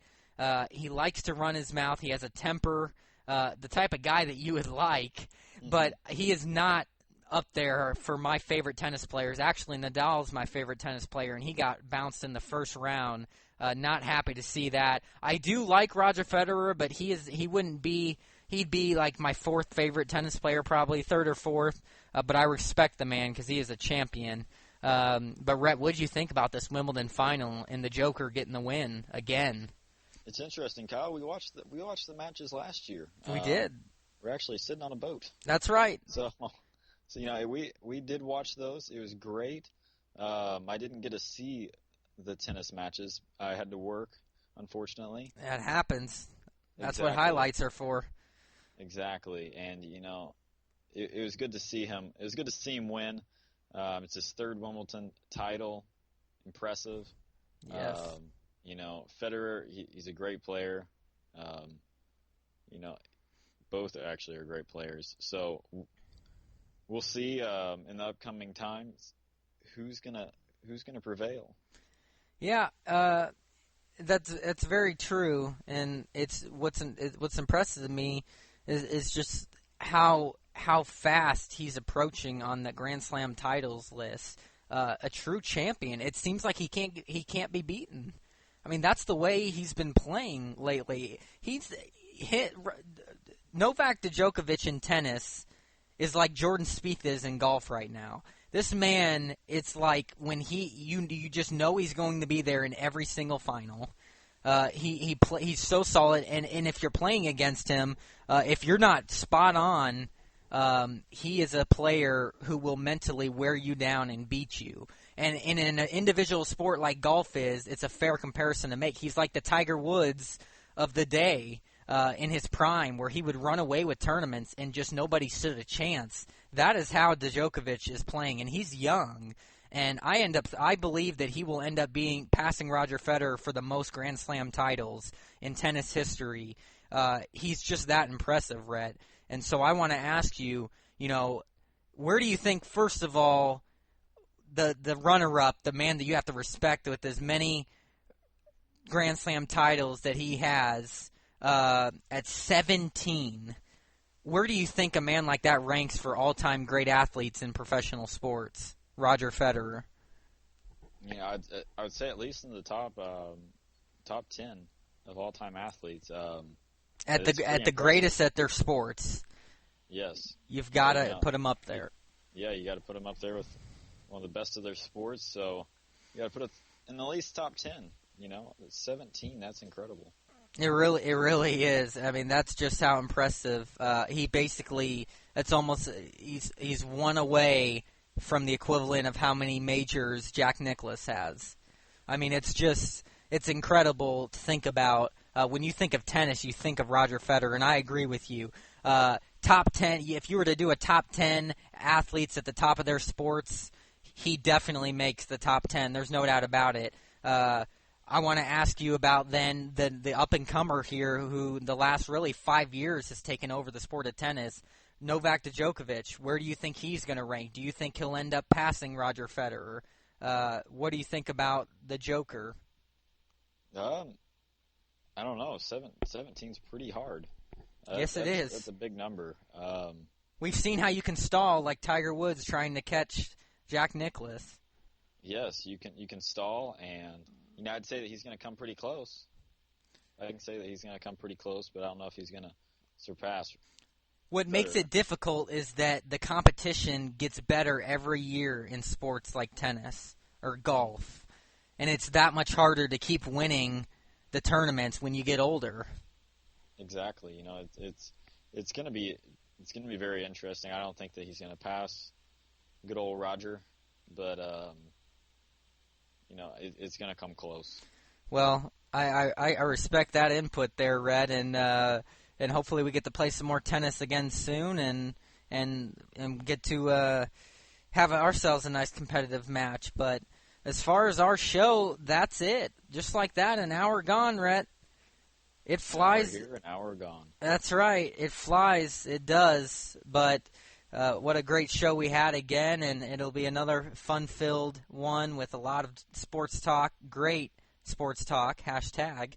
He likes to run his mouth. He has a temper. The type of guy that you would like, but he is not up there for my favorite tennis players. Actually, Nadal's my favorite tennis player, and he got bounced in the first round. Not happy to see that. I do like Roger Federer, but he'd be like my 4th favorite tennis player, probably 3rd or 4th. But I respect the man because he is a champion. But Rhett, what did you think about this Wimbledon final and the Joker getting the win again? It's interesting, Kyle. We watched the matches last year. We did. We're actually sitting on a boat. That's right. So we did watch those. It was great. I didn't get to see the tennis matches. I had to work, unfortunately. That happens. That's Exactly. what highlights are for. Exactly. And it was good to see him. It was good to see him win. It's his 3rd Wimbledon title. Impressive. Yes. Federer, he's a great player. Both actually are great players. So we'll see in the upcoming times who's gonna prevail. Yeah, that's very true, and it's what's impressive to me is just how fast he's approaching on the Grand Slam titles list. A true champion. It seems like he can't be beaten. I mean, that's the way he's been playing lately. He's hit Novak Djokovic in tennis is like Jordan Spieth is in golf right now. This man, it's like when you just know he's going to be there in every single final. He's so solid, and if you're playing against him, if you're not spot on, he is a player who will mentally wear you down and beat you. And in an individual sport like golf it's a fair comparison to make. He's like the Tiger Woods of the day in his prime, where he would run away with tournaments and just nobody stood a chance. That is how Djokovic is playing, and he's young. And I believe that he will end up passing Roger Federer for the most Grand Slam titles in tennis history. He's just that impressive, Rhett. And so I want to ask you, where do you think, first of all, the runner-up, the man that you have to respect with as many Grand Slam titles that he has at 17, where do you think a man like that ranks for all-time great athletes in professional sports? Roger Federer. Yeah, I would say at least in the top 10 of all-time athletes. At the greatest at their sports. Yes. You've got to put him up there. Yeah, you got to put him up there with one of the best of their sports. So you got to put it in the least top 10. 17. That's incredible. It really is. I mean, that's just how impressive. He basically, it's almost he's one away from the equivalent of how many majors Jack Nicklaus has. I mean, it's incredible to think about. When you think of tennis, you think of Roger Federer, and I agree with you. Top 10, if you were to do a top 10 athletes at the top of their sports, he definitely makes the top 10. There's no doubt about it. I want to ask you about then the up-and-comer here who the last really 5 years has taken over the sport of tennis, Novak Djokovic. Where do you think he's going to rank? Do you think he'll end up passing Roger Federer? What do you think about the Joker? I don't know. 17's pretty hard. Yes, it is. That's a big number. We've seen how you can stall, like Tiger Woods trying to catch Jack Nicklaus. Yes, you can stall, and I'd say that he's going to come pretty close. I can say that he's going to come pretty close, but I don't know if he's going to surpass. What makes it difficult is that the competition gets better every year in sports like tennis or golf, and it's that much harder to keep winning the tournaments when you get older. Exactly. It's going to be very interesting. I don't think that he's going to pass good old Roger, but it's going to come close. Well, I respect that input there, Red, and hopefully we get to play some more tennis again soon and get to have ourselves a nice competitive match. But as far as our show, that's it. Just like that, an hour gone, Rhett. It flies. An hour here, an hour gone. That's right. It flies. It does. But what a great show we had again, and it'll be another fun-filled one with a lot of sports talk, great sports talk, hashtag,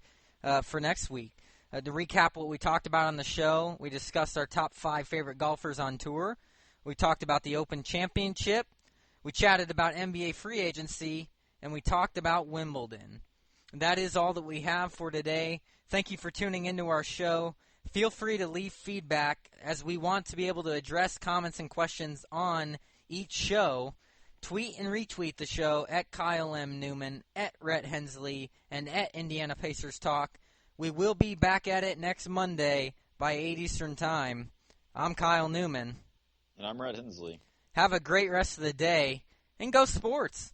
for next week. To recap what we talked about on the show, we discussed our top 5 favorite golfers on tour. We talked about the Open Championship. We chatted about NBA free agency, and we talked about Wimbledon. That is all that we have for today. Thank you for tuning into our show. Feel free to leave feedback as we want to be able to address comments and questions on each show. Tweet and retweet the show at Kyle M. Newman, at Rhett Hensley, and at Indiana Pacers Talk. We will be back at it next Monday by 8 Eastern Time. I'm Kyle Newman. And I'm Rhett Hensley. Have a great rest of the day, and go sports!